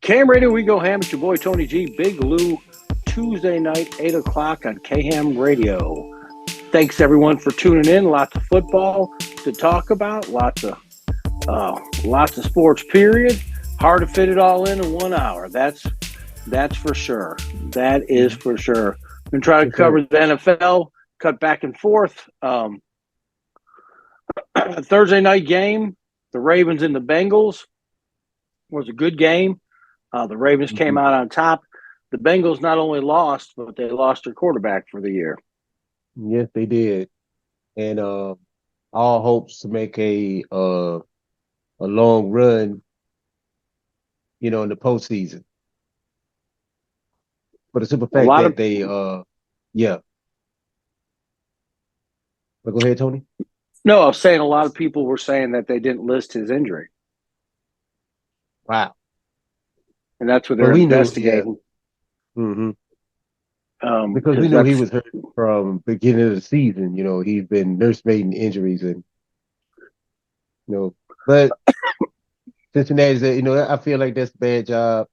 Cam Radio, we go ham. It's your boy Tony G, Big Lou, Tuesday night, 8 o'clock on KHAM Radio. Thanks everyone for tuning in. Lots of football to talk about. Lots of sports. Period. Hard to fit it all in 1 hour. That's for sure. That is for sure. I'm gonna try to cover the NFL. Cut back and forth. Thursday night game, the Ravens and the Bengals was a good game. The Ravens came out on top. The Bengals not only lost, but they lost their quarterback for the year. Yes, they did, and all hopes to make a long run, in the postseason. For the simple A fact lot that of they, yeah. But go ahead, Tony. No, I was saying a lot of people were saying that they didn't list his injury, Wow. and that's what But they're we knew, yeah. investigating. hmm Because we Because knew he that's was hurt from beginning of the season. He's been nursemaiding injuries, and but Cincinnati's, I feel like that's a bad job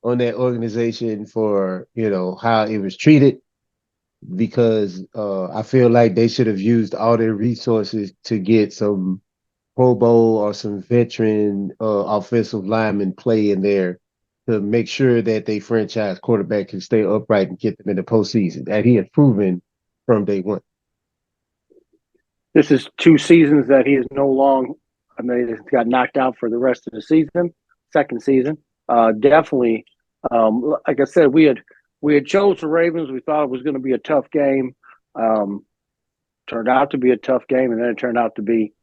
on that organization for how it was treated, because I feel like they should have used all their resources to get some Pro Bowl or some veteran offensive lineman play in there to make sure that they franchise quarterback can stay upright and get them in the postseason, that he has proven from day one. This is 2 seasons that he is no long. I mean, he got knocked out for the rest of the season, second season. Definitely, like I said, we had chose the Ravens. We thought it was going to be a tough game. Turned out to be a tough game, and then it turned out to be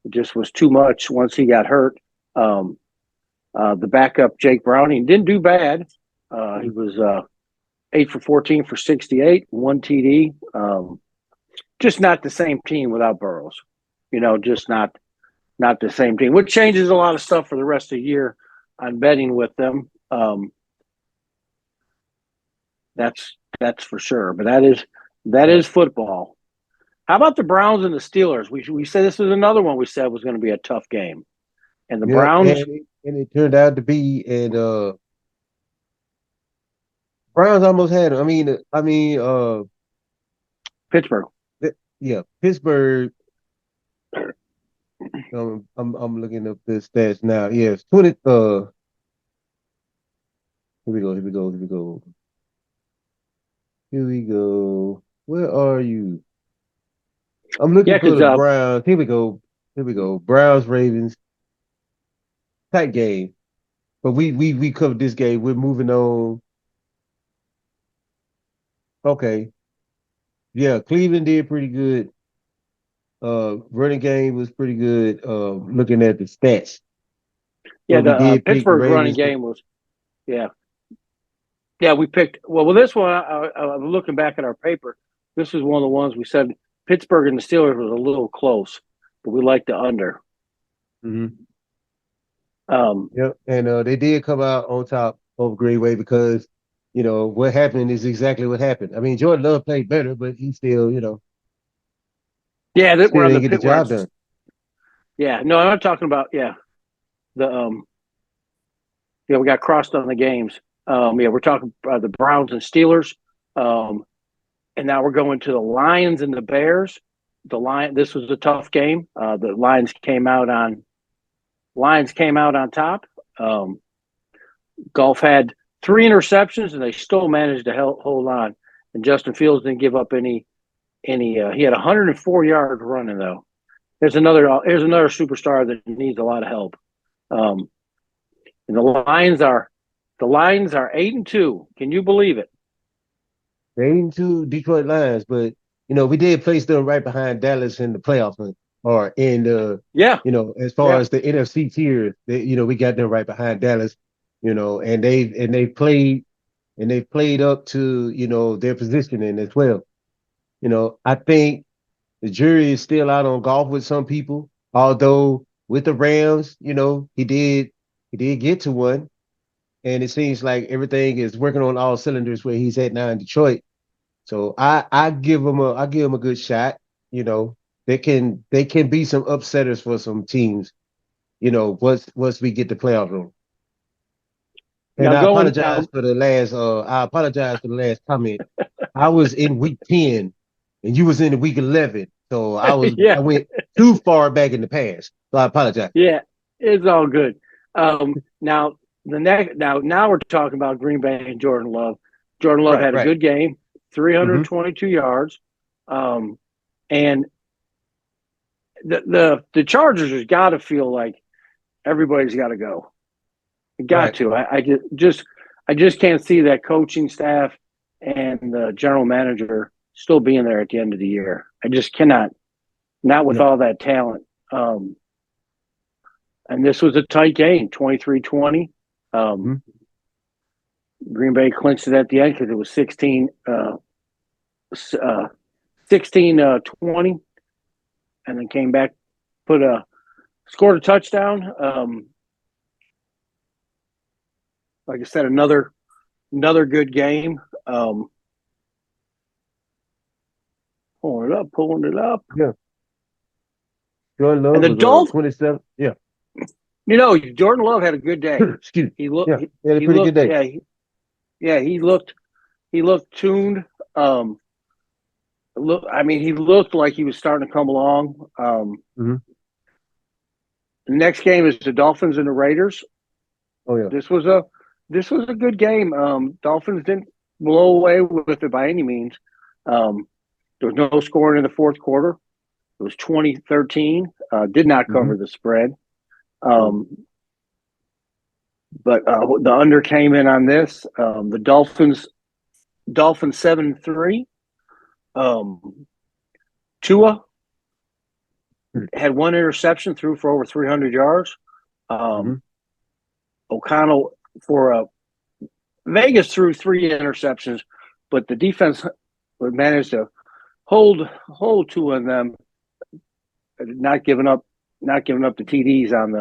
it just was too much once he got hurt. The backup Jake Browning didn't do bad. He was 8 for 14 for 68, one TD. Just not the same team without Burrows. Just not the same team, which changes a lot of stuff for the rest of the year on betting with them. That's for sure. But that is football. How about the Browns and the Steelers? We said this was another one we said was going to be a tough game, and the Yep, Browns. and it turned out to be, and Browns almost had him. Pittsburgh. Yeah, Pittsburgh. I'm looking up the stats now. Yes, 20. Here we go. Here we go. Here we go. Here we go. Where are you? I'm Yeah, looking for because the Browns. Here we go. Here we go. Browns Ravens tight game. But we covered this game. We're moving on. Okay. Yeah, Cleveland did pretty good. Running game was pretty good. Looking at the stats. yeah, But we the did pick the Pittsburgh's running Ravens to. game was yeah. Yeah, we picked. Well, with this one, I'm looking back at our paper. This is one of the ones we said Pittsburgh and the Steelers was a little close, but we liked the under. Mhm. Um, Yep, and they did come out on top over Green Bay because what happened is exactly what happened. I mean, Jordan Love played better, but he still, yeah, that we're still on the didn't get the pit where job it's done. yeah. No, I'm not talking about the we got crossed on the games. We're talking the Browns and Steelers, and now we're going to the Lions and the Bears. This was a tough game. The Lions came out on top. Golf had 3 interceptions, and they still managed to hold on. And Justin Fields didn't give up any. He had 104 yards running though. Here's another superstar that needs a lot of help. And the Lions are 8-2. Can you believe it? They ain't two Detroit Lions, but we did place them right behind Dallas in the playoff hunt, or in the Yeah, as far yeah, as the NFC tier, we got them right behind Dallas, and they played up to their positioning as well. I think the jury is still out on golf with some people, although with the Rams, he did get to one, and it seems like everything is working on all cylinders where he's at now in Detroit. So I give him a good shot. You know, they can be some upsetters for some teams. Once we get the playoff room. And Now I going apologize for the last comment. I was in week 10 and you was in week 11. So yeah, I went too far back in the past. So I apologize. yeah, it's all good. Now now we're talking about Green Bay and Jordan Love. Jordan Love Right, had a right. good game, Hmm. 322 yards, and the Chargers has got to feel like everybody's got to go. Got Right. to. I just can't see that coaching staff and the general manager still being there at the end of the year. I just cannot. Not with No. all that talent. And this was a tight game, 23-20. Hmm. Green Bay clinched it at the end because it was 16-20, and then came back, scored a touchdown. Like I said, another good game. Pulling it up. Yeah. Jordan And Love the was Dolphins, 27. Yeah. Jordan Love had a good day. Excuse me. He looked, Yeah. He had a he pretty good looked, day. yeah, he looked tuned. He looked like he was starting to come along. Hmm. The next game is the Dolphins and the Raiders. Oh yeah. This was a good game. Dolphins didn't blow away with it by any means. Um, there was no scoring in the fourth quarter. It was 20-13. Did not Hmm. cover the spread. No. But the under came in on this. The Dolphins 7-3. Tua had one interception, threw for over 300 yards. Hmm. O'Connell for Vegas threw three interceptions, but the defense managed to hold two of them, not giving up the TDs on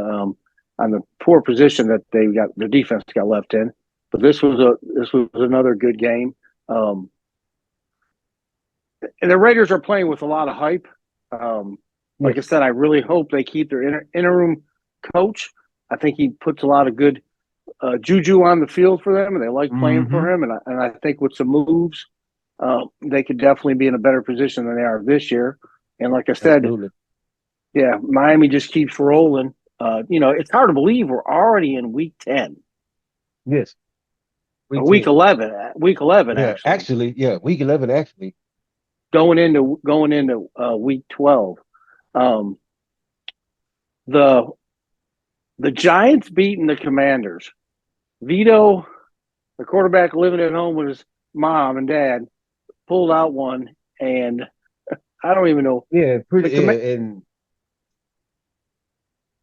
the poor position that the defense got left in. But this was another good game. And the Raiders are playing with a lot of hype. Like I Yes. said, I really hope they keep their interim coach. I think he puts a lot of good juju on the field for them, and they like playing Hmm. for him. And I think with some moves, they could definitely be in a better position than they are this year. And like I said, Absolutely. yeah, Miami just keeps rolling. It's hard to believe we're already in week 10, Yes. or Week 10. week 11 Yeah. actually, Actually, yeah. Week 11, actually. going into week 12. Um, the the Giants beating the Commanders. Vito, the quarterback living at home with his mom and dad, pulled out one, and I don't even know Yeah. the Pretty. Yeah. And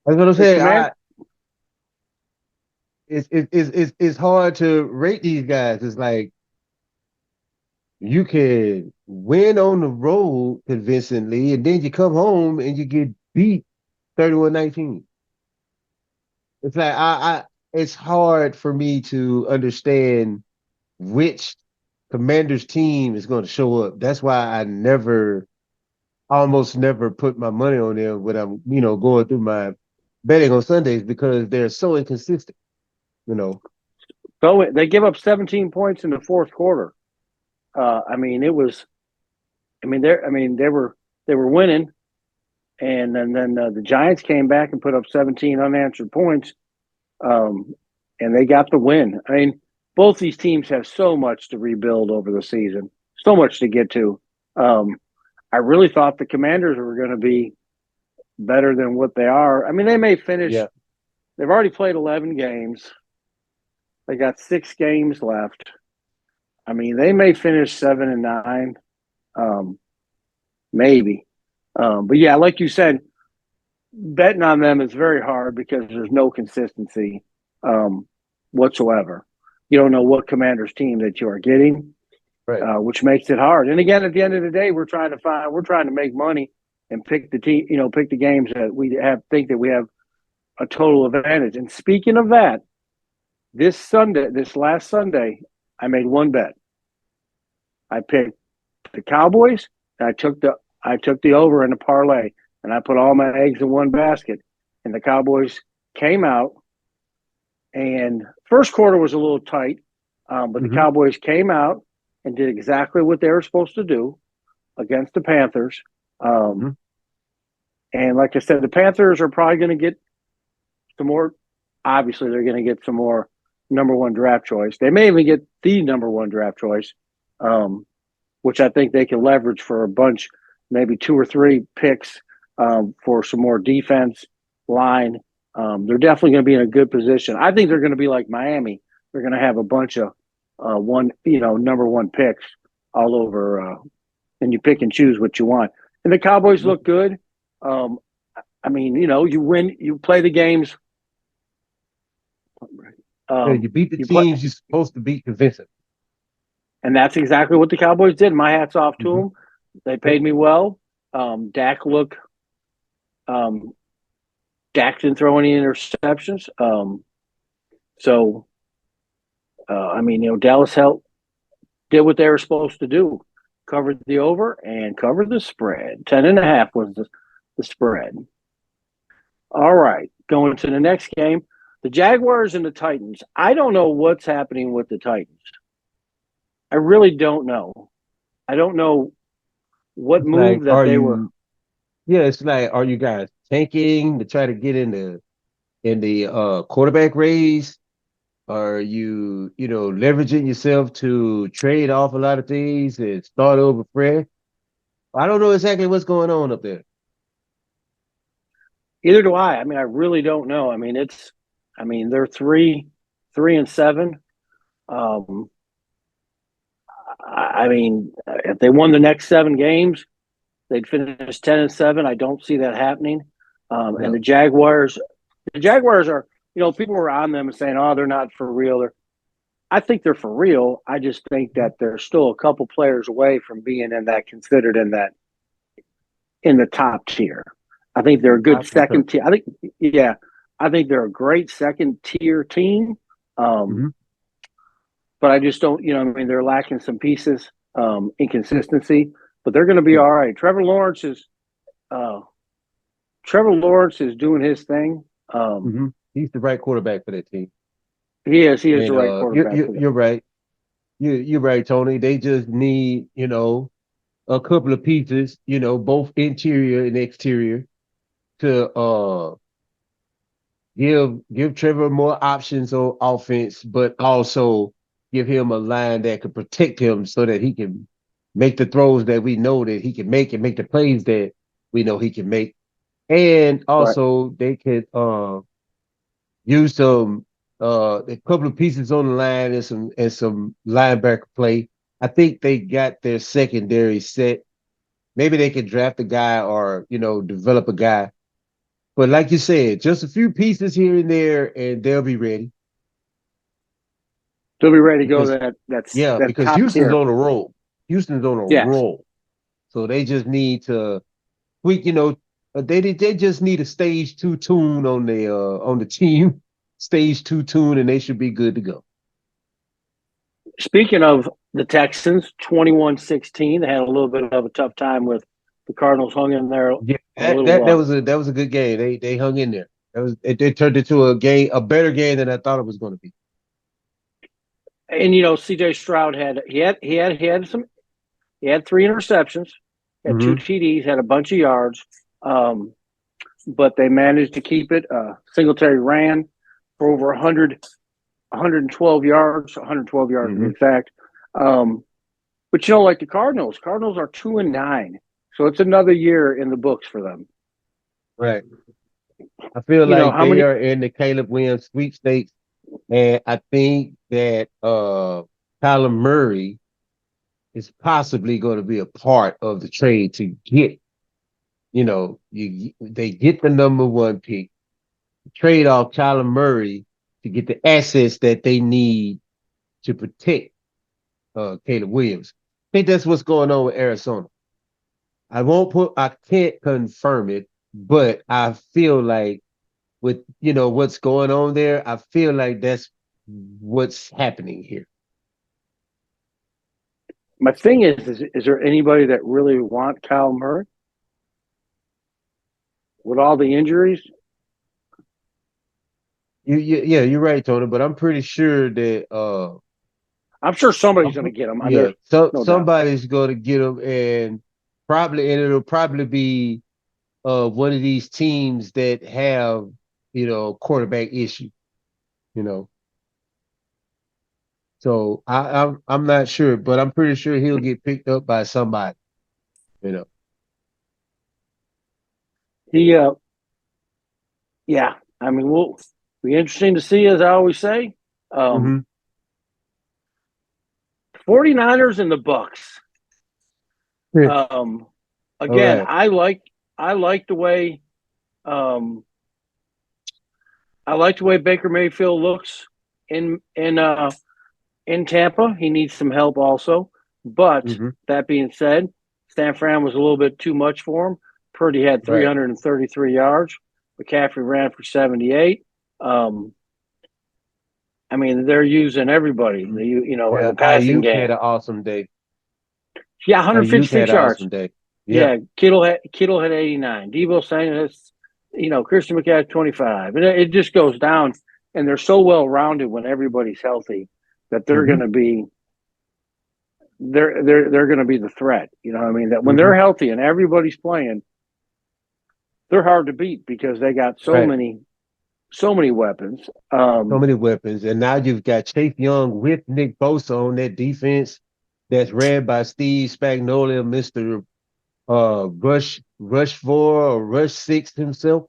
I was gonna the say, command. it's hard to rate these guys. It's like you can win on the road convincingly, and then you come home and you get beat 31-19. It's like it's hard for me to understand which commander's team is going to show up. That's why almost never put my money on them when I'm, going through my betting on Sundays because they're so inconsistent, you know. So they give up 17 points in the fourth quarter. I mean, it was. They were winning, and then the Giants came back and put up 17 unanswered points, um, and they got the win. I mean, both these teams have so much to rebuild over the season, so much to get to. I really thought the Commanders were going to be better than what they are. I mean, they may finish. Yeah. They've already played 11 games. They got 6 games left. I mean, they may finish 7-9, um, maybe. But yeah, like you said, betting on them is very hard because there's no consistency um, whatsoever. You don't know what Commander's team that you are getting, Right. which makes it hard. And again, at the end of the day, we're trying to make money and pick the team, pick the games that think that we have a total advantage. And speaking of that, this last Sunday, I made one bet. I picked the Cowboys. And I took the over in the parlay, and I put all my eggs in one basket. And the Cowboys came out and first quarter was a little tight, but the Cowboys came out and did exactly what they were supposed to do against the Panthers. And like I said, the Panthers are probably going to get some more. Obviously, they're going to get some more number one draft choice. They may even get the number one draft choice, which I think they can leverage for a bunch, maybe 2 or 3 picks for some more defense line. They're definitely going to be in a good position. I think they're going to be like Miami. They're going to have a bunch of number one picks all over, and you pick and choose what you want. And the Cowboys look good. I mean, you win, you play the games. You beat the teams you're supposed to beat convincingly. And that's exactly what the Cowboys did. My hat's off to them. They paid me well. Dak didn't throw any interceptions. Dallas did what they were supposed to do. Covered the over and covered the spread. 10.5 was the spread. All right. Going to the next game. The Jaguars and the Titans. I don't know what's happening with the Titans. I really don't know. I don't know what move that they were. Yeah, it's like, are you guys tanking to try to get in the quarterback raise? Are you, leveraging yourself to trade off a lot of things and start over fresh? I don't know exactly what's going on up there. Either do I. I mean, I really don't know. I mean, they're 3-7. I mean, if they won the next 7 games, they'd finish 10-7. I don't see that happening. And the Jaguars are, people were on them and saying, "Oh, they're not for real." I think they're for real. I just think that they're still a couple players away from being considered in the top tier. I think they're a good second tier. I think they're a great second tier team. But I just don't, they're lacking some pieces, inconsistency, but they're going to be all right. Trevor Lawrence is doing his thing. He's the right quarterback for that team. He is the right quarterback. You're right. You're right, Tony. They just need, a couple of pieces, both interior and exterior to give Trevor more options on offense, but also give him a line that could protect him so that he can make the throws that we know that he can make and make the plays that we know he can make. And also they could use some a couple of pieces on the line and some linebacker play. I think they got their secondary set. Maybe they could draft a guy or, develop a guy. But like you said, just a few pieces here and there, and they'll be ready. They'll be ready to go. Because Houston's on a roll. Houston's on a roll. So they just need to tweak, they just need a stage 2 tune on the team. Stage 2 tune, and they should be good to go. Speaking of the Texans, 21-16, they had a little bit of a tough time with the Cardinals. Hung in there. Yeah, that was a good game. They hung in there. It turned into a better game than I thought it was going to be. And C.J. Stroud had 3 interceptions, had 2 TDs, had a bunch of yards, but they managed to keep it. Singletary ran for over 112 yards to be exact. But like the Cardinals are 2-9, so it's another year in the books for them. Right. I feel like they are in the Caleb Williams sweepstakes, and I think that Kyler Murray is possibly going to be a part of the trade to get, they get the number 1 pick, trade off Kyler Murray to get the assets that they need to protect Caleb Williams. I think that's what's going on with Arizona. I can't confirm it, but I feel like with, what's going on there, I feel like that's what's happening here. My thing is there anybody that really want Kyle Murray? With all the injuries? Yeah, you're right, Tony. But I'm pretty sure that I'm sure somebody's going to get him. yeah, There's so no doubt. somebody's going to get him, and it'll probably be one of these teams that have quarterback issue. You know, so I'm not sure, but I'm pretty sure he'll get picked up by somebody. You know. He, yeah. I mean, we'll be interesting to see, as I always say. Mm-hmm. 49ers and the Bucks. Yeah. Um, All again, right. I like the way um, I like the way Baker Mayfield looks in Tampa. He needs some help also. But Mm-hmm. that being said, San Fran was a little bit too much for him. Purdy had Right. 333 yards. McCaffrey ran for 78. I mean, they're using everybody. In Yeah, the passing Ayuk had game. an awesome day. Yeah, Ayuk had 156 an yards. awesome day. Yeah. Yeah, Kittle had 89. Debo Samuel has, Christian McCaffrey had 25. And it just goes down. And they're so well rounded when everybody's healthy that they're Mm-hmm. going to be they're going to be the threat. You know what I mean? That when Mm-hmm. they're healthy and everybody's playing, they're hard to beat because they got Right. so many weapons. So many weapons, and now you've got Chase Young with Nick Bosa on that defense that's ran by Steve Spagnuolo, Mister Rush 4 or Rush 6 himself.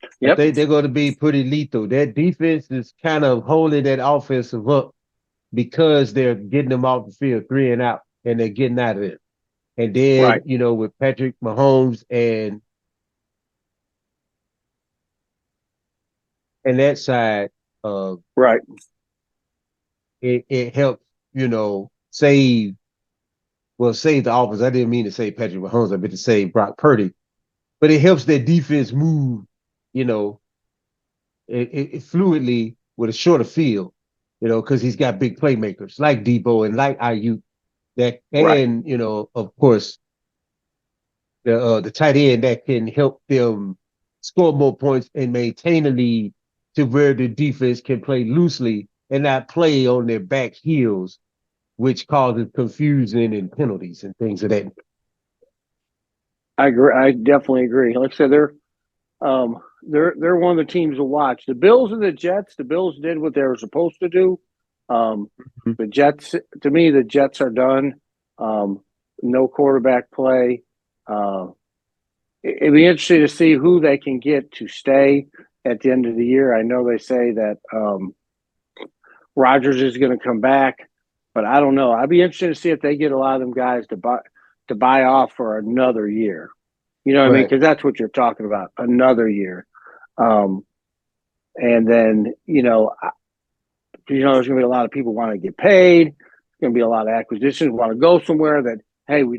I Yep, think they're going to be pretty lethal. That defense is kind of holding that offensive up because they're getting them off the field 3 and out, and they're getting out of it. And then right, with Patrick Mahomes and that side, uh, right. it helps save. Well, save the offense. I didn't mean to say Patrick Mahomes. I meant to say Brock Purdy. But it helps their defense move, you know, it fluidly with a shorter field, because he's got big playmakers like Debo and like Ayuk that, Right. and of course, the tight end that can help them score more points and maintain a lead to where the defense can play loosely and not play on their back heels, which causes confusion and penalties and things of that. I agree. I definitely agree. Like I said, they're one of the teams to watch. The Bills and the Jets. The Bills did what they were supposed to do. Um, the Jets, to me, the Jets are done. Um, no quarterback play. Uh, it'd be interesting to see who they can get to stay at the end of the year. I know they say that Rodgers is going to come back, but I don't know. I'd be interested to see if they get a lot of them guys to buy off for another year. You know what I mean? Right. Because that's what you're talking about, another year. Um, and then there's going to be a lot of people want to get paid. There's going to be a lot of acquisitions want to go somewhere that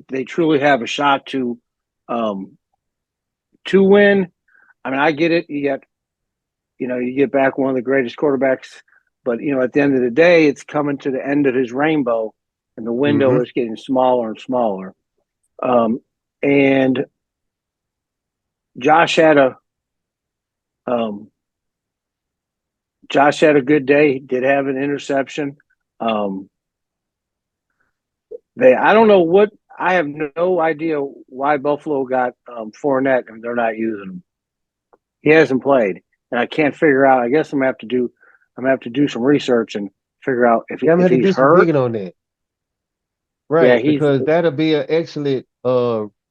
they truly have a shot um, to win. I mean, I get it. You get back one of the greatest quarterbacks, but at the end of the day, it's coming to the end of his rainbow, and the window Mm-hmm. is getting smaller and smaller. And Josh had a um, Josh had a good day. He did have an interception. Um, I don't know what. I have no idea why Buffalo got Fournette and they're not using him. He hasn't played, and I can't figure out. I guess I'm gonna have to do some research and figure out Yeah, I'm gonna if have to he's do some hurt. digging on that. Yeah, Right, he's because that'll be an excellent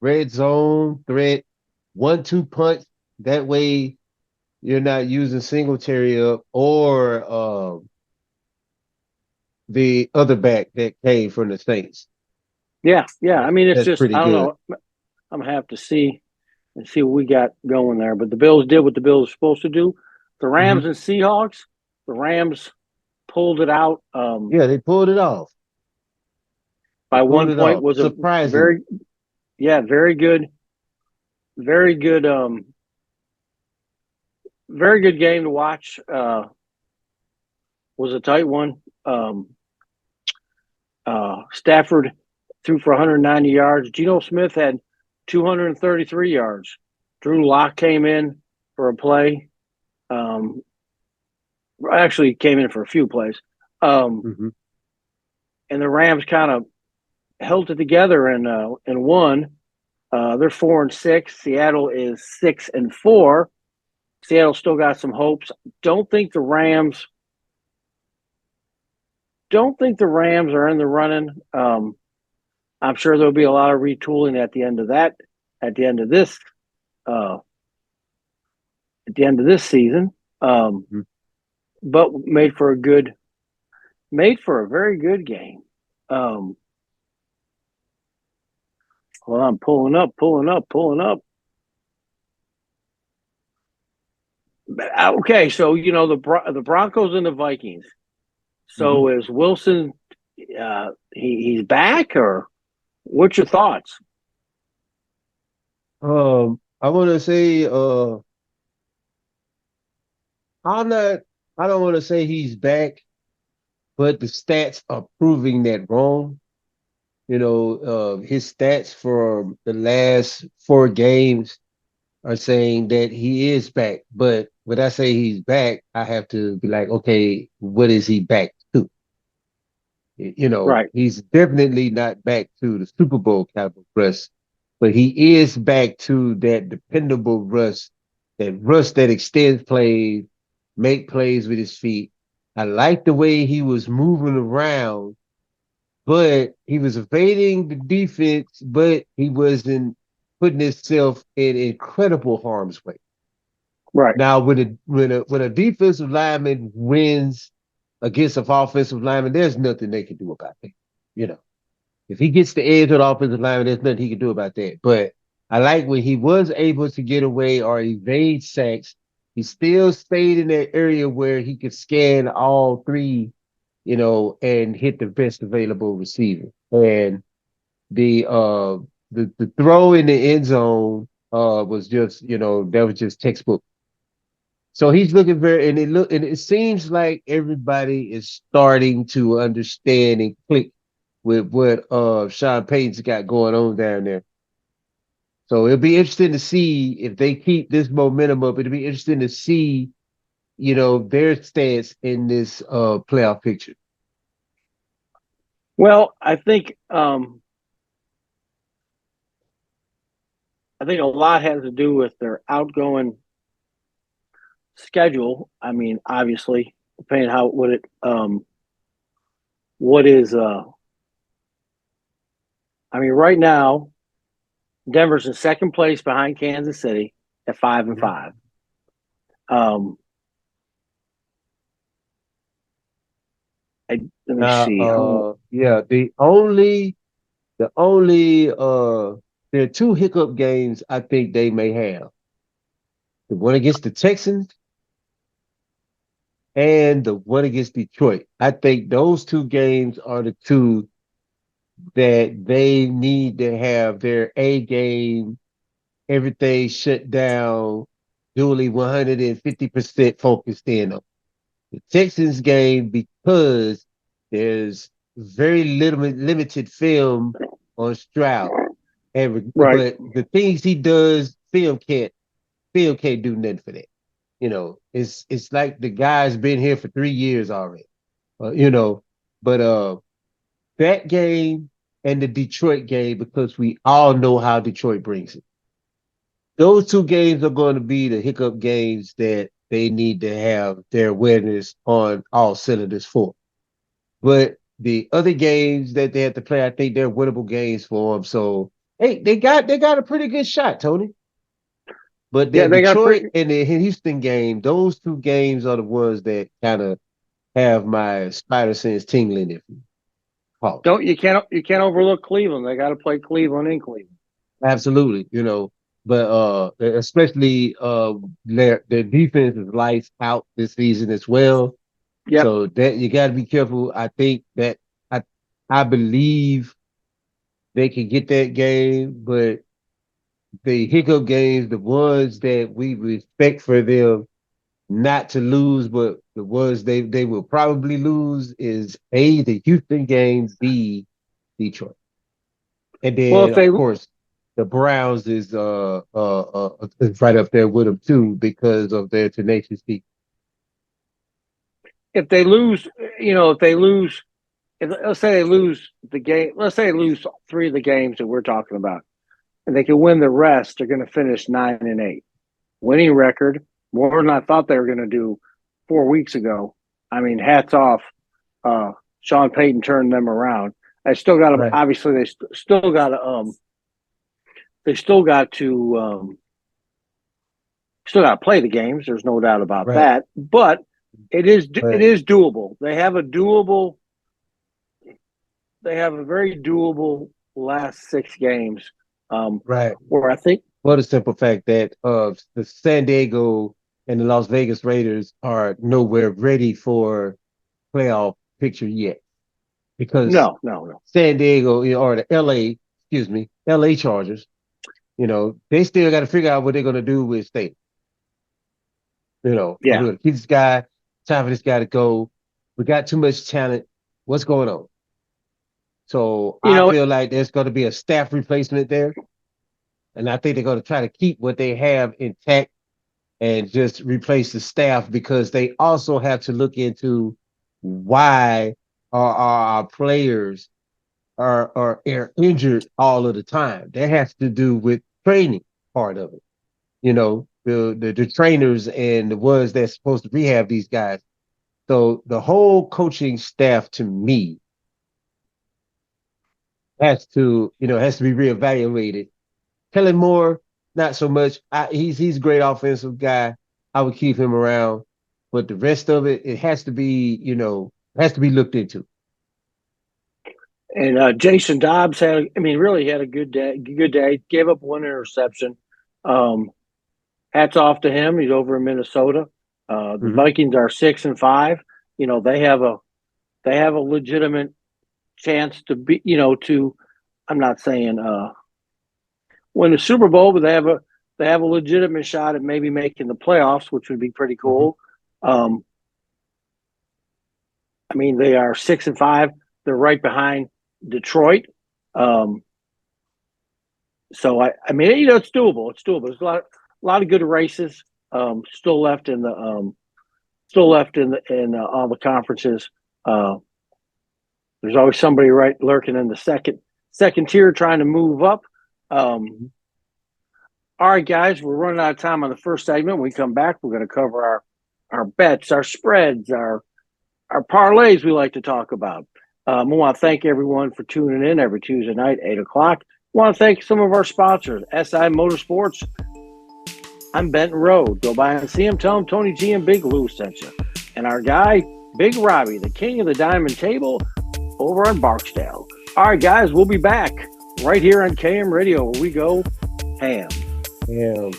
red zone threat, 1-2 punch. That way you're not using Singletary up or the other back that came from the Saints. yeah. I mean, it's That's just pretty I don't good. know. I'm gonna have to see and see what we got going there. But the Bills did what the Bills are supposed to do. The Hmm. Rams and Seahawks. The Rams pulled it out Yeah, they pulled it off. They by pulled one it point. off. Was a Surprisingly. very good, very good, very good game to watch. Was a tight one. Stafford threw for 190 yards. Geno Smith had 233 yards. Drew Lock came in for a play. Um, actually came in for a few plays. Um, Mm-hmm. and the Rams kind of held it together and won. They're 4-6. Seattle is 6-4. Seattle still got some hopes. Don't think the Rams. Don't think the Rams are in the running. I'm sure there'll be a lot of retooling at the end of that. At the end of this. Uh, at the end of this season. Mm-hmm. But made for a very good game. Um, well, I'm pulling up. Okay, so the Broncos and the Vikings. Mm-hmm. So is Wilson? He's back, or what's your thoughts? I want to say, I'm not. I don't want to say he's back, but the stats are proving that wrong. His stats for the last 4 games are saying that he is back. But when I say he's back, I have to be like, okay, what is he back to? Right, He's definitely not back to the Super Bowl caliber Russ, but he is back to that dependable Russ that extends plays, make plays with his feet. I like the way he was moving around, but he was evading the defense, but he wasn't putting himself in incredible harm's way. right. Now, when a defensive lineman wins against an offensive lineman, there's nothing they can do about it. You know, if he gets the edge of the offensive lineman, there's nothing he can do about that. But I like when he was able to get away or evade sacks, he still stayed in that area where he could scan all three, and hit the best available receiver. And the uh the throw in the end zone was just, that was just textbook. So he's looking and it seems like everybody is starting to understand and click with what Sean Payton's got going on down there. So it'll be interesting to see if they keep this momentum up. It'll be interesting to see, their stance in this playoff picture. Well, I think a lot has to do with their outgoing schedule. I mean, obviously, depending how what is I mean, right now Denver's in second place behind Kansas City at 5-5. Um, let me see. Yeah, the only there are two hiccup games I think they may have. The one against the Texans and the one against Detroit. I think those two games are the two that they need to have their A game, everything shut down, duly 150% focused in on. The Texans game, because there's very limited film on Stroud. Right, But the things he does, film can't do nothing for that. It's like the guy's been here for 3 years already. Uh, you know, but that game and the Detroit game, because we all know how Detroit brings it. Those two games are going to be the hiccup games that they need to have their awareness on all cylinders for. But the other games that they have to play, I think they're winnable games for them. So hey, they got a pretty good shot, Tony. But yeah, that they got a Detroit pretty. and the Houston game, those two games are the ones that kind of have my spider sense tingling. If you pause. Don't you can't overlook Cleveland. They got to play Cleveland in Cleveland. Absolutely, but especially their defense is lights out this season as well. Yep. So that you got to be careful. I think that I I believe they can get that game, but the hiccup games, the ones that we respect for them not to lose, but the ones they will probably lose is A, the Houston game, B, Detroit. And Well, then if of they course the Browns is right up there with them too because of their tenacious defense. if they lose, let's say they lose the game, let's say they lose 3 of the games that we're talking about, and they can win the rest, they're going to finish 9-8, winning record, more than I thought they were going to do 4 weeks ago. I mean, hats off. Sean Payton turned them around. I still got to, Right. obviously, still got to, they still got to, still got to play the games. There's no doubt about Right. that. But it is Right. doable. They have a very doable last 6 games. Right. Where I think, For the simple fact that the San Diego and the Las Vegas Raiders are nowhere ready for playoff picture yet, because no. San Diego, or the LA Chargers, they still got to figure out what they're going to do with State. Are we Yeah. going to keep this guy? Time for this guy to go. We got too much talent. What's going on? So I feel like there's going to be a staff replacement there. And I think they're going to try to keep what they have intact and just replace the staff, because they also have to look into why our players are injured all of the time. That has to do with training part of it. The trainers and the ones that's supposed to rehab these guys. So the whole coaching staff, to me, has to be reevaluated. Kellen Moore, not so much. He's a great offensive guy. I would keep him around, but the rest of it has to be looked into. And Jason Dobbs really had a good day. Good day. Gave up 1 interception. Um, Hats off to him. He's over in Minnesota. The Mm-hmm. Vikings are 6-5. They have a legitimate chance to be. I'm not saying win the Super Bowl, but they have a legitimate shot at maybe making the playoffs, which would be pretty Mm-hmm. cool. They are 6-5. They're right behind Detroit. So it's doable. It's doable. There's a lot of good races still left in all the conferences. There's always somebody right lurking in the second tier trying to move up. All right, guys, we're running out of time on the first segment. When we come back, we're going to cover our bets, our spreads, our parlays we like to talk about. I want to thank everyone for tuning in every Tuesday night, 8 o'clock. I want to thank some of our sponsors, SI Motorsports. I'm Benton Road. Go by and see him. Tell him Tony G and Big Lou sent you. And our guy, Big Robbie, the king of the diamond table over on Barksdale. All right, guys, we'll be back right here on KM Radio, where we go ham. Yeah.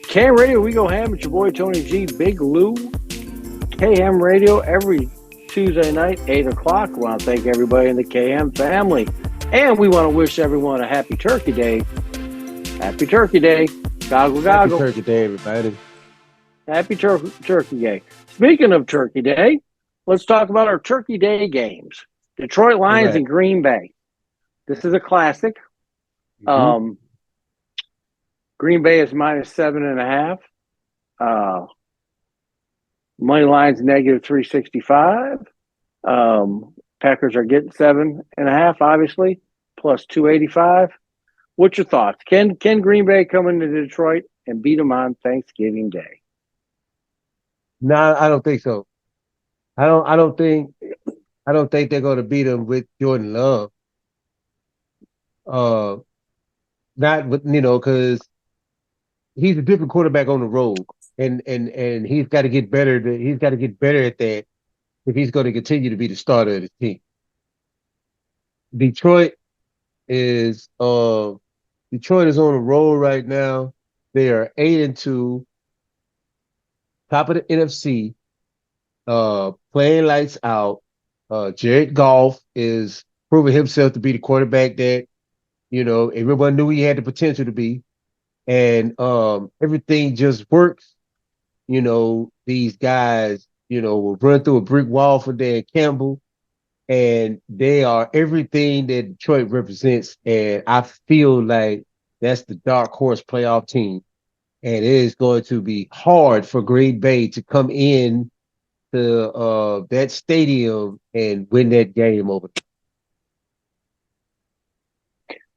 KM Radio, we go ham. It's your boy Tony G, Big Lou. KM Radio every Tuesday night, 8 o'clock. We want to thank everybody in the KM family. And we want to wish everyone a happy Turkey Day. Happy Turkey Day. Goggle, goggle. Happy Turkey Day, everybody. Happy Turkey Day. Speaking of Turkey Day, let's talk about our Turkey Day games. Detroit Lions and Green Bay. This is a classic. Mm-hmm. Green Bay is -7.5. Money line's -365. Packers are getting 7.5, obviously, plus 285. What's your thoughts? Can Green Bay come into Detroit and beat them on Thanksgiving Day? No, I don't think so. I don't think they're going to beat them with Jordan Love. Not with because he's a different quarterback on the road, and he's got to get better. He's got to get better at that if he's going to continue to be the starter of the team. Detroit is on a roll right now. They are 8-2, top of the NFC, playing lights out. Jared Goff is proving himself to be the quarterback that everyone knew he had the potential to be, and everything just works. These guys will run through a brick wall for Dan Campbell, and they are everything that Detroit represents. And I feel like that's the dark horse playoff team. And it is going to be hard for Green Bay to come in to that stadium and win that game over.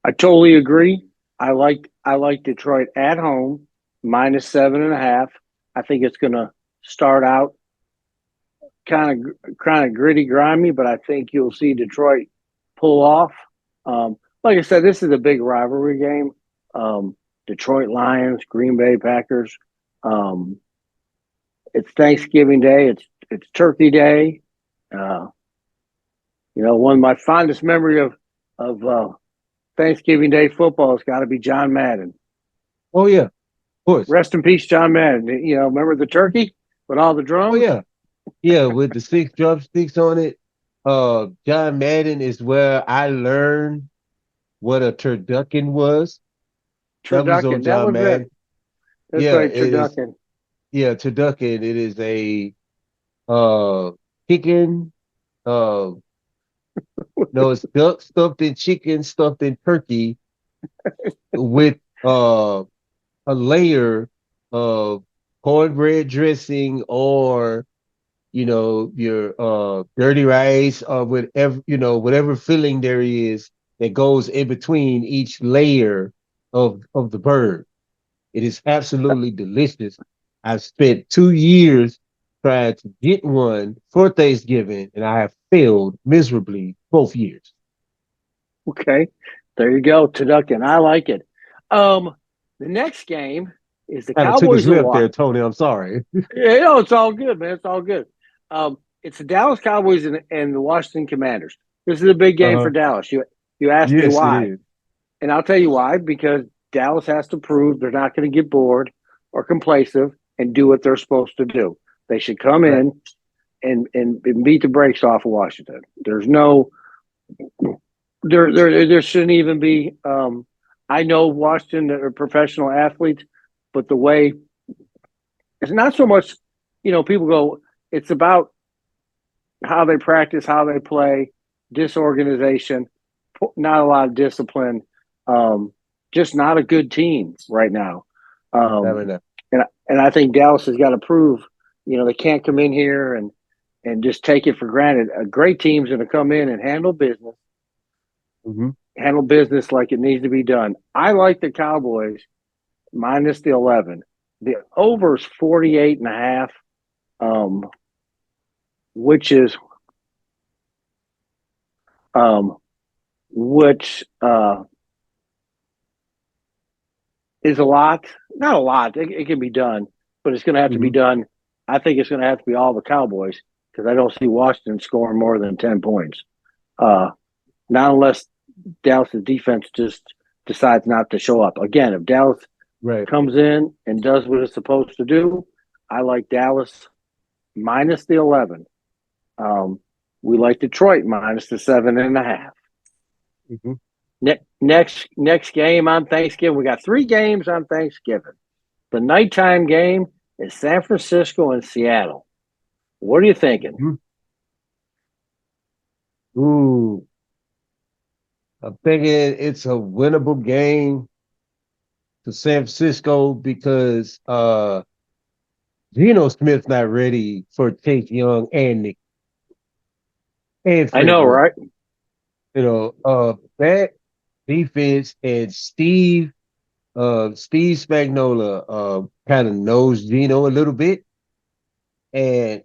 I totally agree. I like Detroit at home -7.5. I think it's going to start out kind of gritty, grimy, but I think you'll see Detroit pull off. Like I said, this is a big rivalry game. Detroit Lions, Green Bay Packers. Um, it's Thanksgiving Day. It's Turkey Day. Uh, one of my fondest memory of Thanksgiving Day football has got to be John Madden. Oh yeah, of course. Rest in peace, John Madden. Remember the turkey with all the Oh drums? yeah, yeah. With the 6 drumsticks on it. John Madden is where I learned what a turducken was. That was on Turducken. That John was it. Madden. That's Yeah, right, it is. turducken. Yeah, turducken. It is a chicken. Uh, no, it's duck stuffed in chicken, stuffed in turkey, with a layer of cornbread dressing, or your dirty rice, or whatever, whatever filling there is that goes in between each layer of the bird. It is absolutely delicious. I've spent 2 years trying to get one for Thanksgiving, and I have failed miserably both years. Okay, there you go, turducken. I like it. The next game is the Kind of took his Cowboys and lip there, Washington. Tony. I'm sorry. Yeah, it's all good, man. It's all good. It's the Dallas Cowboys and the Washington Commanders. This is a big game for Uh-huh. Dallas. You asked me Yes, it why, is. and I'll tell you why. Because Dallas has to prove they're not going to get bored or complacent and do what they're supposed to do. They should come Right. in and beat the brakes off of Washington. There's no there shouldn't even be. I know Washington are professional athletes, but the way it's not so much. People go. It's about how they practice, how they play, disorganization, not a lot of discipline. Um, just not a good team right now. Fair Um, enough. and I think Dallas has got to prove. They can't come in here and just take it for granted. A great team's going to come in and Hmm. handle business like it needs to be done. I like the Cowboys minus the 11. The over is 48.5, which is um, which is a lot. Not a lot. It can be done, but it's going to have to be Hmm. done. I think it's going to have to be all the Cowboys because I don't see Washington scoring more than 10 points. Uh, Not unless Dallas's defense just decides not to show up. Again, if Dallas Right. comes in and does what it's supposed to do, I like Dallas minus the 11. Um, we like Detroit minus the 7.5. Hmm. Next game on Thanksgiving. We got 3 games on Thanksgiving. The nighttime game is San Francisco and Seattle. What are you thinking? Hmm. Ooh, I'm thinking it's a winnable game to San Francisco because Geno Smith's not ready for Chase Young and Nick and I Fred know, Warner. right? That defense and Steve Spagnuolo kind of knows Geno a little bit, and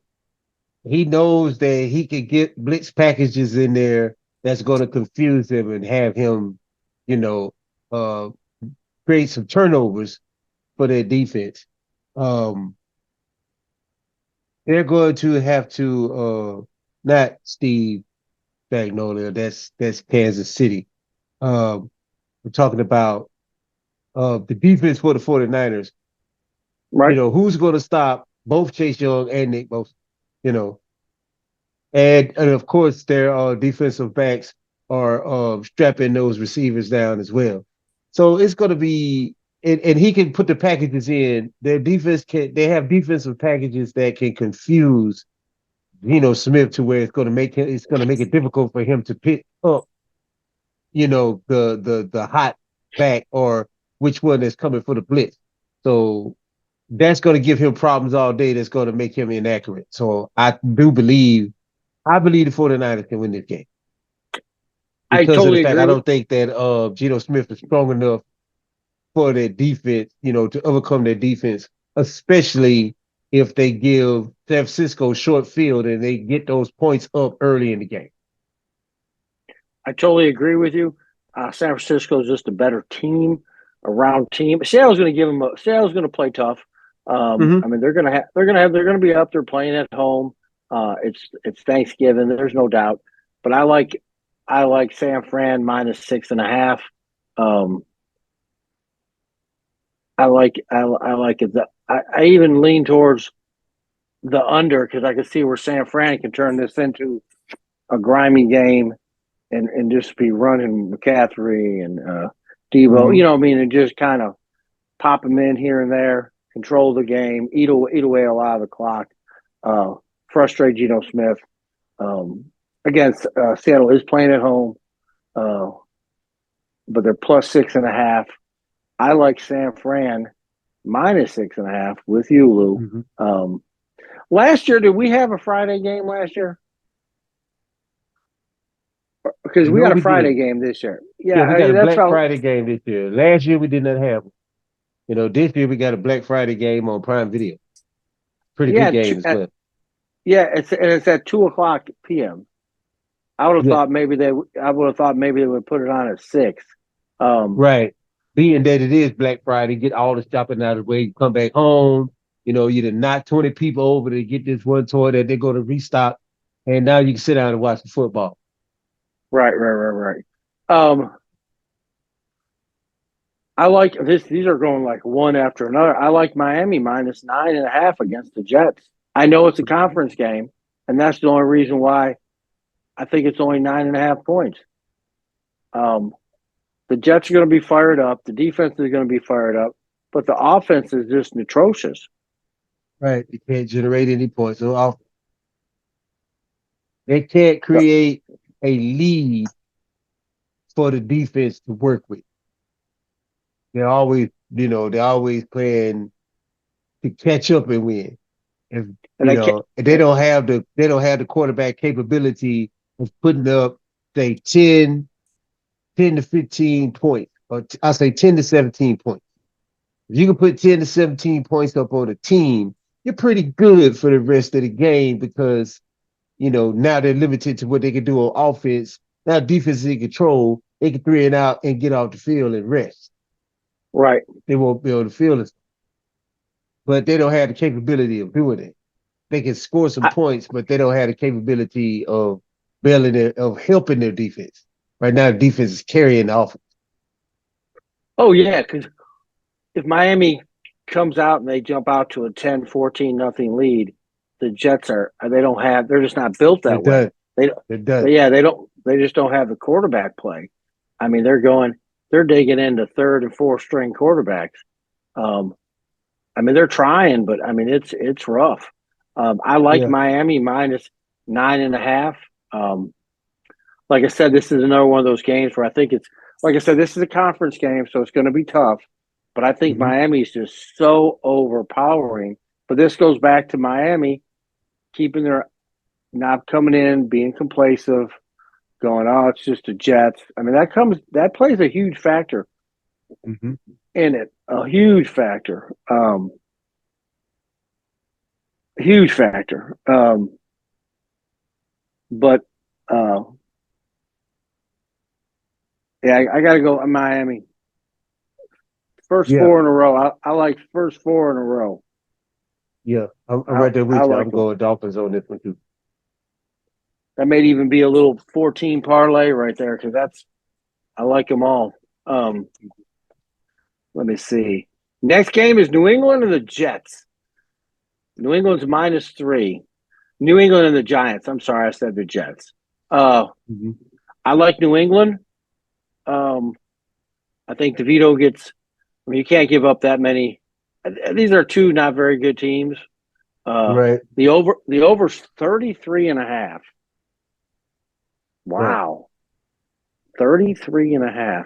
he knows that he could get blitz packages in there that's going to confuse him and have him, you know, uh, create some turnovers for their defense. Um, they're going to have to not Steve Spagnuolo. That's Kansas City. We're talking about the defense for the 49ers. Right. Who's going to stop both Chase Young and Nick Bosa? You know, and of course their defensive backs are strapping those receivers down as well. So it's going to be, and he can put the packages in. Their defense can. They have defensive packages that can confuse Smith to where it's going to make it difficult for him to pick up, the hot back or which one is coming for the blitz. So that's going to give him problems all day. That's going to make him inaccurate. So I believe the 49ers can win this game I because of the totally fact agree I with. don't think that Geno Smith is strong enough for their defense, to overcome their defense, especially if they give San Francisco short field and they get those points up early in the game. I totally agree with you. San Francisco is just a better team, a round team. Seattle's going to give them. Seattle's going to play tough. Mm-hmm. I mean, they're going to be up there playing at home. It's Thanksgiving. There's no doubt. But I like San Fran minus 6.5. Um, I like it. I even lean towards the under because I can see where San Fran can turn this into a grimy game and just be running McCaffrey and Debo, Mm-hmm. what I mean, and just kind of pop them in here and there, control the game, eat away a lot of the clock, uh, frustrate Geno Smith. Um, Against Seattle is playing at home, uh, but they're plus 6.5. I like San Fran minus 6.5 with you, Lou. Mm-hmm. Last year, did we have a Friday game last year? Because we No, got a we Friday did. game this year. Yeah, Yeah, we I got mean a that's Black how. Friday game this year. Last year we did not have one. This year we got a Black Friday game on Prime Video. Pretty good Yeah, game as well. it's at 2 o'clock p.m. I would have Yeah, thought maybe they would put it on at 6. Um, right. Being that it is Black Friday, get all the shopping out of the way, you come back home, you done knock 20 people over to get this one toy that they're going to restock, and now you can sit down and watch the football. right. Um, I like this. These are going like one after another. I like Miami minus 9.5 against the Jets. I know it's a conference game, and that's the only reason why I think it's only 9.5 points. Um, the Jets are going to be fired up. The defense is going to be fired up, but the offense is just atrocious. Right. They can't generate any points. So they can't create a lead for the defense to work with. They're always playing to catch up and win. If And they can't. they don't have the quarterback capability of putting up say 10 to 15 points, or I say 10 to 17 points. If you can put 10 to 17 points up on a team, you're pretty good for the rest of the game because now they're limited to what they can do on offense. Now defense is in control. They can 3 and out and get off the field and rest. Right. They won't be on the field, but they don't have the capability of doing it. They can score some I, points, but they don't have the capability of helping their defense. Right now, the defense is carrying the offense. oh, yeah, because if Miami comes out and they jump out to a 10-14 nothing lead, the Jets they're just not built They're that way. done. They They're done. they just don't have the quarterback play. I mean, they're digging into third and fourth string quarterbacks. Um, I mean, they're trying, but I mean, it's rough. I like Yeah. Miami minus 9.5. Um, like I said, this is another one of those games where I think it's like I said, this is a conference game, so it's going to be tough. But I think Mm-hmm. Miami is just so overpowering. But this goes back to Miami keeping their not coming in, being complacent, going, oh, it's just the Jets. I mean, that plays a huge factor Mm-hmm. in it, a huge factor, huge factor. But uh, yeah, I got to go Miami. First Yeah. four in a row. I like first four in a row. Yeah. I'm right there I with you. I'm like them. going Dolphins on this one too. That may even be a little 14 parlay right there because I like them all. Um, Let me see. Next game is New England and the Jets. New England's minus 3. New England and the Giants. I'm sorry, I said the Jets. Uh, Mm-hmm. I like New England. Um, I think DeVito gets. I mean, you can't give up that many. These are two not very good teams. Right. The over's 33.5. Right. Wow. 33.5.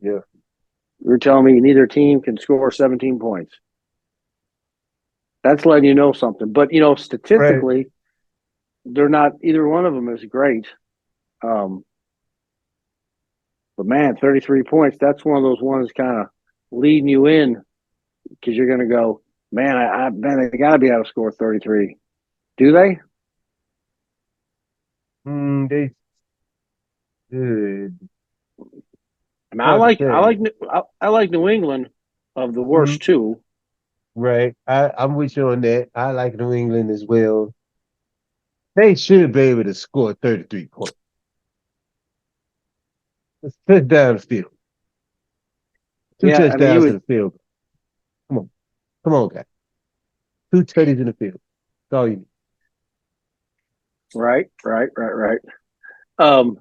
Yeah. You're telling me neither team can score 17 points. That's letting you know something. But, Right. statistically, they're not, either one of them is great. Um, but man, 33 points, that's one of those ones kind of leading you in because you're going to go, man, they got to be able to score 33. Do they? They good. I mean, Hard to say. I like New England of the Mm, worst two. right. I'm with you on that. I like New England as well. They should be able to score 33 points. Let's put down the field. Two Yeah, I mean, touchdowns in the field. Come on. Come on, guys. Two tutties in the field. That's all you need. right. Um,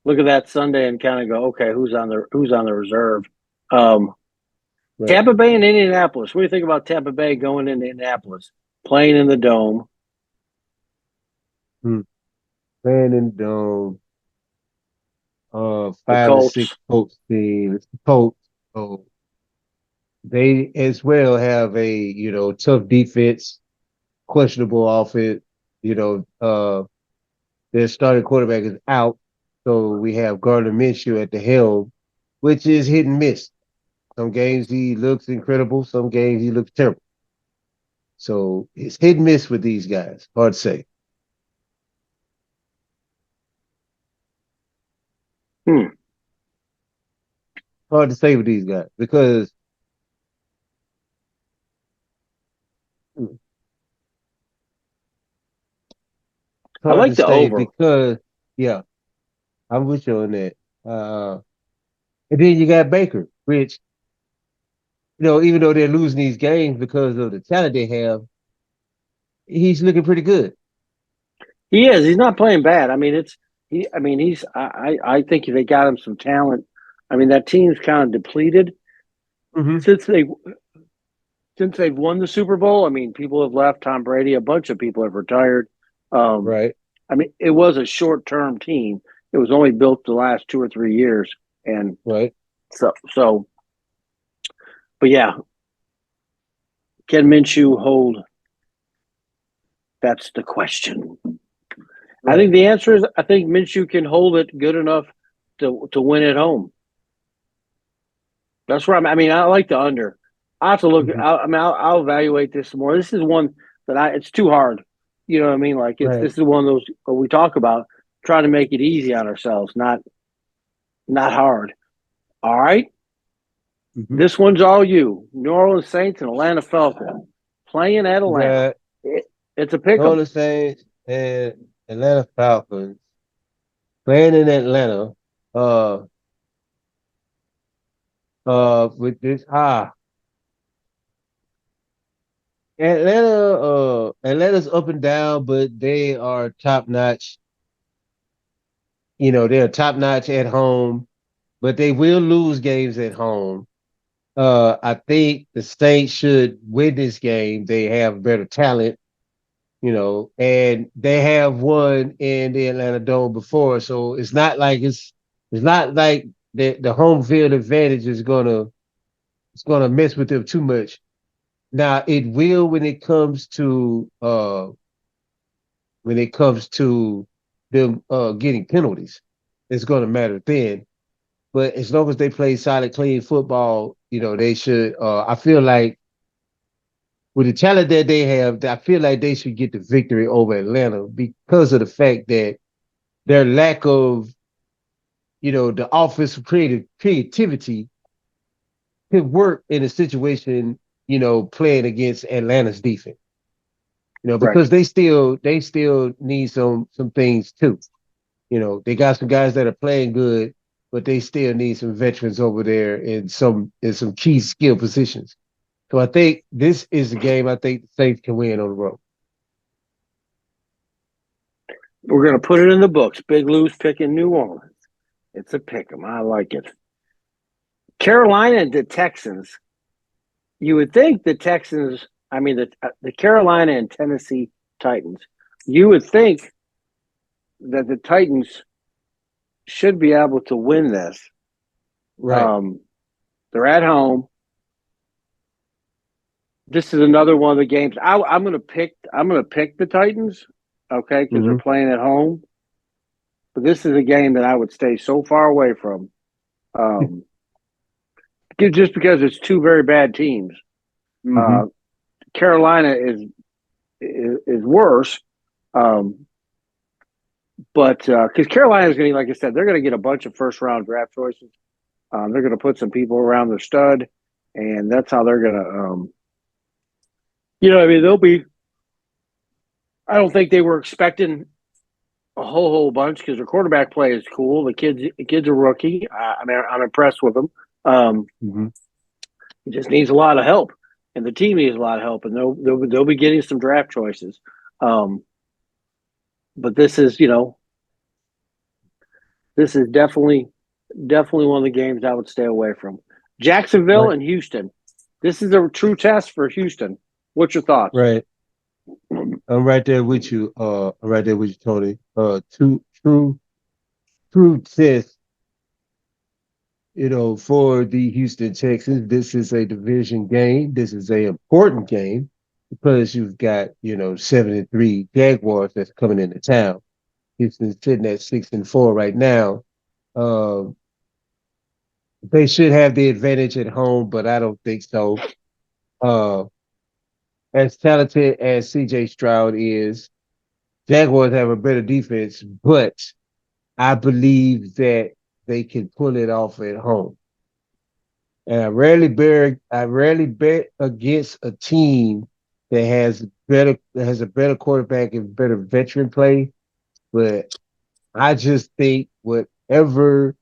Look at that Sunday and kind of go, okay, who's on the reserve? Um, Right. Tampa Bay and Indianapolis. What do you think about Tampa Bay going into Indianapolis, playing in the dome? Hmm. Playing in the dome. The 5-6 Colts. Colts team. It's the Colts. So they as well have a, tough defense, questionable offense. You know, their starting quarterback is out. So we have Gardner Minshew at the helm, which is hit and miss. Some games he looks incredible, some games he looks terrible. So it's hit and miss with these guys. Hard to say. Hmm. Hard to say with these guys because it's I hard to like the say over. because yeah, I'm with you on that. And then you got Baker, which even though they're losing these games because of the talent they have, he's looking pretty good. He is. He's not playing bad. I mean, it's he. I mean, he's. I think they got him some talent. I mean, that team's kind of depleted Mm-hmm. since they've won the Super Bowl. I mean, people have left. Tom Brady. A bunch of people have retired. Um, Right, I mean, it was a short term team. It was only built the last 2 or 3 years, and right, so. But yeah, can Minshew hold? That's the question. I right, think the answer is I think Minshew can hold it good enough to win at home. That's where I mean, I like the under. I have to look. mm-hmm. I'll evaluate this more. This is one that it's too hard. You know what I mean? Like Right. this is one of those what we talk about trying to make it easy on ourselves, not hard. All right, Mm-hmm. this one's all you. New Orleans Saints and Atlanta Falcons playing at We Atlanta. got It's a pick 'em. New Saints and Atlanta Falcons playing in Atlanta. Uh, with this Atlanta's up and down, but they are top notch. They're top notch at home, but they will lose games at home. I think the Saints should win this game. They have better talent, and they have won in the Atlanta Dome before, so it's not like the home field advantage is gonna mess with them too much. Now it will when it comes to them getting penalties. It's gonna matter then. But as long as they play solid, clean football, they should. I feel like with the talent that they have, I feel like they should get the victory over Atlanta because of the fact that their lack of, the offensive creativity could work in a situation, playing against Atlanta's defense. Correct. Because they still need some things too. They got some guys that are playing good, but they still need some veterans over there in some key skill positions. So I think this is the game I think the Saints can win on the road. We're gonna put it in the books. Big Lou's picking New Orleans. It's a pick 'em. I like it. Carolina and the Texans. You would think the Texans I mean, the Carolina and Tennessee Titans. You would think that the Titans should be able to win this. Right. They're at home. This is another one of the games. I'm going to pick. I'm going to pick the Titans, okay, because they're playing at home. But this is a game that I would stay so far away from, just because it's two very bad teams. Carolina is worse, but because Carolina is going to, like I said, they're going to get a bunch of first round draft choices. They're going to put some people around their stud, and that's how they're going to. I mean, they'll be. I don't think they were expecting a whole bunch because their quarterback play is cool. The kid's a rookie. I mean, I'm impressed with him. He just needs a lot of help, and the team needs a lot of help, and they'll be getting some draft choices. But this is definitely one of the games I would stay away from. Jacksonville and Houston. This is a true test for Houston. What's your thoughts? Right. I'm right there with you. I'm right there with you, Tony. True test. For the Houston Texans, this is a division game. This is an important game because you've got 7-3 Jaguars that's coming into town. Houston's sitting at 6-4 right now. They should have the advantage at home, but I don't think so. As talented as CJ Stroud is, Jaguars have a better defense, but I believe that they can pull it off at home. And I rarely bet against a team that has a better quarterback and better veteran play. But I just think whatever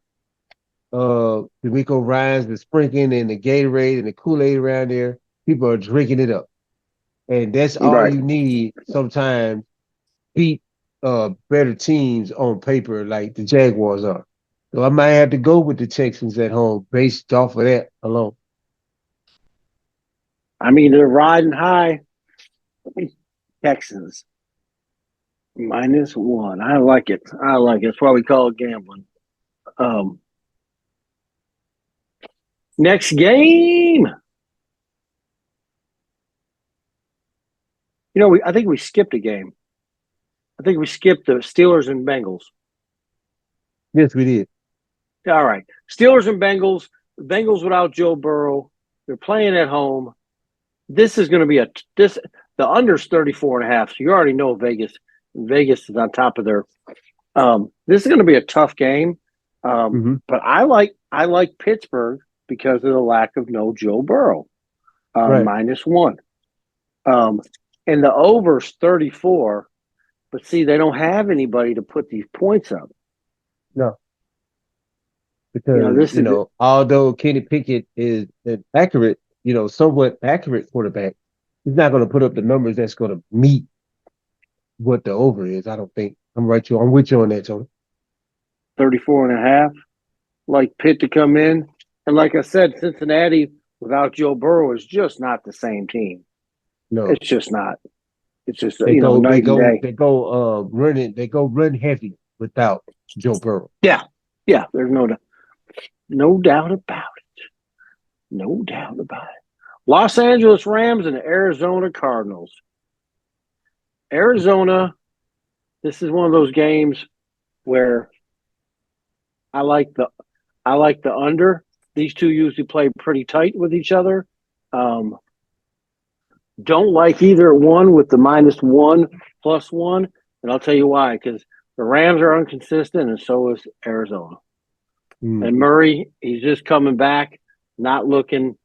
DeMeco Ryans is sprinkling and the Gatorade and the Kool-Aid around there, people are drinking it up. And that's all Right. you need sometimes beat better teams on paper like the Jaguars are. So I might have to go with the Texans at home based off of that alone. I mean, they're riding high. Texans -1. I like it. That's why we call it gambling. Next game. I think we skipped a game. I think we skipped the Steelers and Bengals. Yes, we did. All right. Steelers and Bengals. The Bengals without Joe Burrow. They're playing at home. This is going to be the under's 34.5. So you already know Vegas is on top of their. This is going to be a tough game. But I like Pittsburgh because of the lack of no Joe Burrow. Right. -1. And the over's 34. But see, they don't have anybody to put these points up. No. Because, although Kenny Pickett is an accurate, somewhat accurate quarterback, he's not going to put up the numbers that's going to meet what the over is. I don't think. I'm with you on that, Tony. 34.5. Like Pitt to come in. And like I said, Cincinnati without Joe Burrow is just not the same team. No. It's just not. It's just night and day. They go run heavy without Joe Burrow. Yeah. There's no doubt about it. No doubt about it. Los Angeles Rams and Arizona Cardinals. Arizona. This is one of those games where I like the under. These two usually play pretty tight with each other. Don't like either one with the -1, +1, and I'll tell you why. Because the Rams are inconsistent, and so is Arizona. And Murray, he's just coming back, not looking.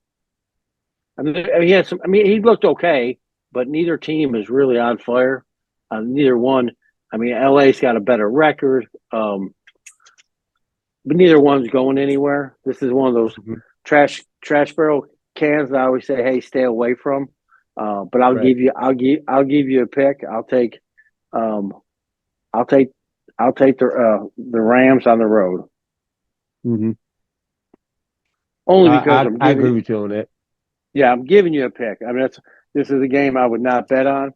I mean, he looked okay, but neither team is really on fire. Neither one. I mean, LA's got a better record, but neither one's going anywhere. This is one of those trash barrel cans that I always say, "Hey, stay away from." But I'll give you a pick. I'll take the Rams on the road. Only because I agree with you on that. Yeah, I'm giving you a pick. I mean, This is a game I would not bet on.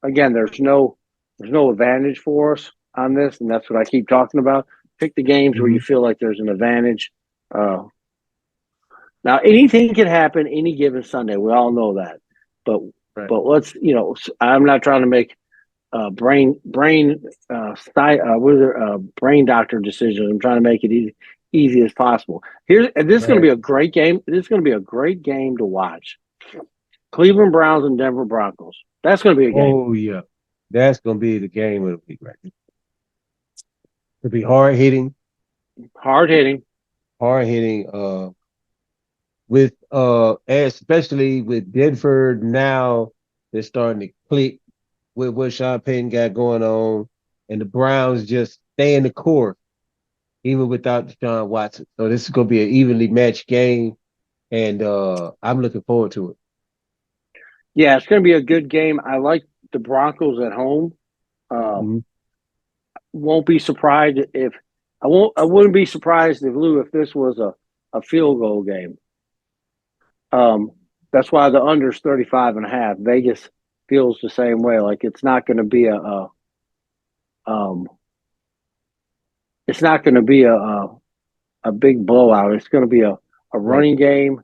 Again, there's no advantage for us on this, and that's what I keep talking about. Pick the games where you feel like there's an advantage. Uh, Now, anything can happen any given Sunday. We all know that, but Right. but let's I'm not trying to make brain doctor decisions. I'm trying to make it easy as possible. This is going to Right. be a great game. This is going to be a great game to watch. Cleveland Browns and Denver Broncos. That's going to be a game. Oh yeah, that's gonna be the game of the week, right? It'll be hard hitting, Hard hitting. hard hitting. With especially with Denver now, they're starting to click with what Sean Payton got going on, and the Browns just stay in the core even without Deshaun Watson. So this is gonna be an evenly matched game, and I'm looking forward to it. Yeah, it's going to be a good game. I like the Broncos at home. Mm-hmm. Won't be surprised if I won't. I wouldn't be surprised if Lou if this was a field goal game. Um, that's why the under's 35.5. Vegas feels the same way. Like it's not going to be um, it's not going to be a big blowout. It's going to be a Right. running game.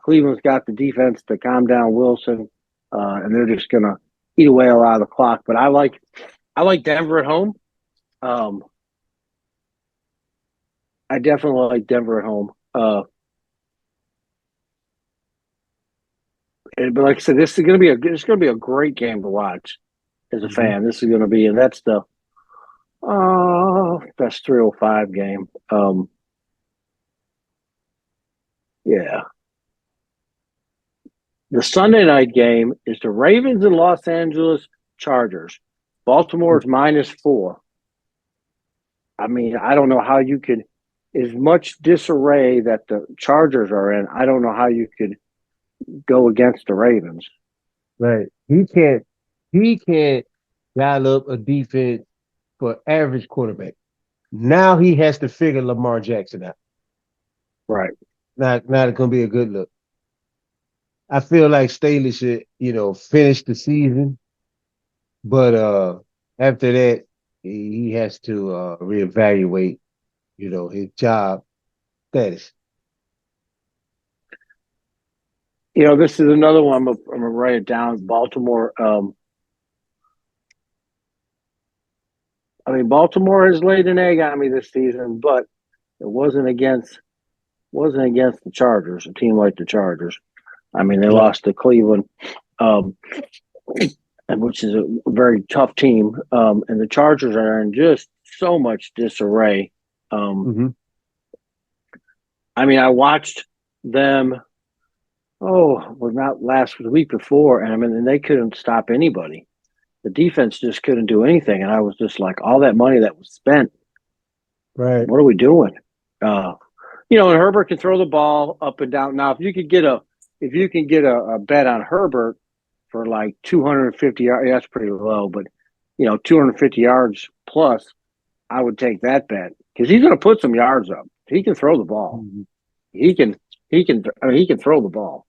Cleveland's got the defense to calm down Wilson, and they're just going to eat away a lot of the clock. But I like Denver at home. Um, I definitely like Denver at home. But like I said, this is going to be a great game to watch as a Mm-hmm. fan. This is going to be, and that's the best 305 game. Yeah, the Sunday night game is the Ravens and Los Angeles Chargers. Baltimore's -4. I mean, I don't know how you could, as much disarray that the Chargers are in. I don't know how you could go against the Ravens. Right. He can't dial up a defense for average quarterback. Now he has to figure Lamar Jackson out. Right. Not it's gonna be a good look. I feel like Staley should, finish the season, but after that, he has to reevaluate, his job status. This is another one. I'm gonna write it down. Baltimore. I mean, Baltimore has laid an egg on me this season, but it wasn't against the Chargers, a team like the Chargers. I mean, they Right. lost to Cleveland, um, which is a very tough team, and the Chargers are in just so much disarray. Um, Mm-hmm. I mean, I watched them. Oh, well, not the week before, and I mean, and they couldn't stop anybody. The defense just couldn't do anything, and I was just like, all that money that was spent, Right. what are we doing? Uh, and Herbert can throw the ball up and down. Now, if you can get a bet on Herbert for like 250 yards, that's pretty low, but 250 yards plus, I would take that bet because he's going to put some yards up. He can throw the ball. Mm-hmm. He can. He can throw the ball.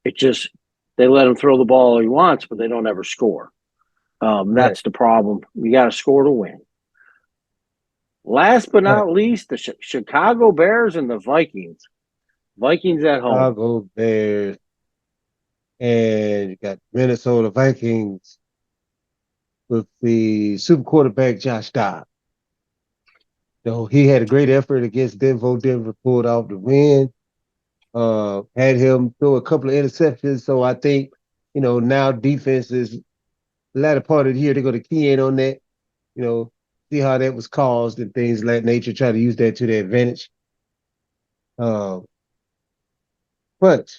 It just they let him throw the ball all he wants, but they don't ever score. Right. That's the problem. You got to score to win. Last but Right. not least, the Chicago Bears and the Vikings. Vikings at home. Chicago Bears and you got Minnesota Vikings with the super quarterback Josh Dobbs. So he had a great effort against Denver. Denver pulled off the win. Had him throw a couple of interceptions. So I think, now defense is the latter part of the year, they're going to key in on that, you know, see how that was caused and things like nature, try to use that to their advantage. Uh, but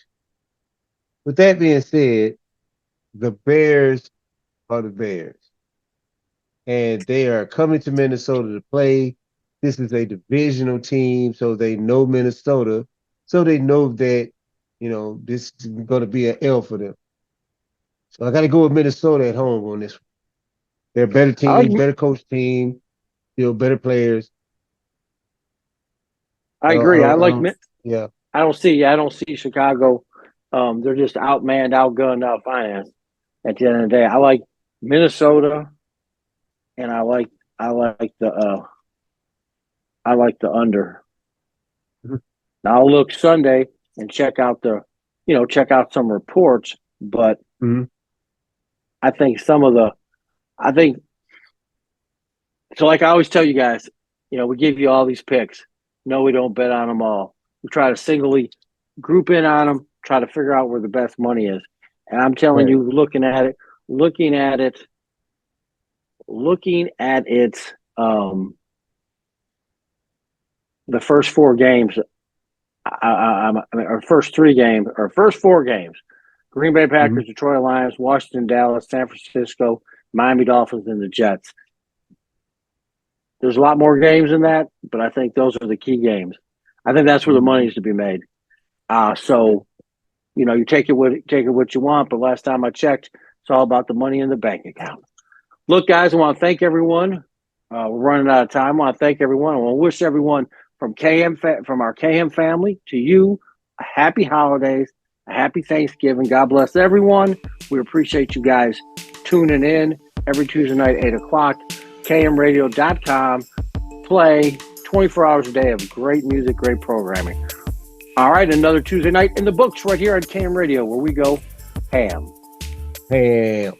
with that being said, the Bears are the Bears. And they are coming to Minnesota to play. This is a divisional team, so they know Minnesota. So they know that, this is going to be an L for them. So I got to go with Minnesota at home on this one. They're a better I team, like. better coach team, still better players. I Uh, agree. I like. yeah, I don't see. I don't see Chicago They're just outmanned, outgunned, outfinanced. At the end of the day, I like Minnesota, and I like the under. Mhm. Now I'll look Sunday and check out check out some reports, but Mhm. I think some of the I think so. Like I always tell you guys, we give you all these picks. No, we don't bet on them all. We try to singly group in on them, try to figure out where the best money is. And I'm telling Right. you, looking at it, looking at it, the first four games, our first three games, our first four games: Green Bay Mhm. Packers, Detroit Lions, Washington, Dallas, San Francisco, Miami Dolphins, and the Jets. There's a lot more games than that, but I think those are the key games. I think that's where the money is to be made. So you take it what you want, but last time I checked, it's all about the money in the bank account. Look, guys, I want to thank everyone. We're running out of time. I want to thank everyone. I want to wish everyone from from our KM family to you a happy holidays, a happy Thanksgiving. God bless everyone. We appreciate you guys tuning in every Tuesday night, 8 o'clock. KMRadio.com. Play 24 hours a day of great music, great programming. All right, another Tuesday night in the books right here on KM Radio, where we go ham. Ham.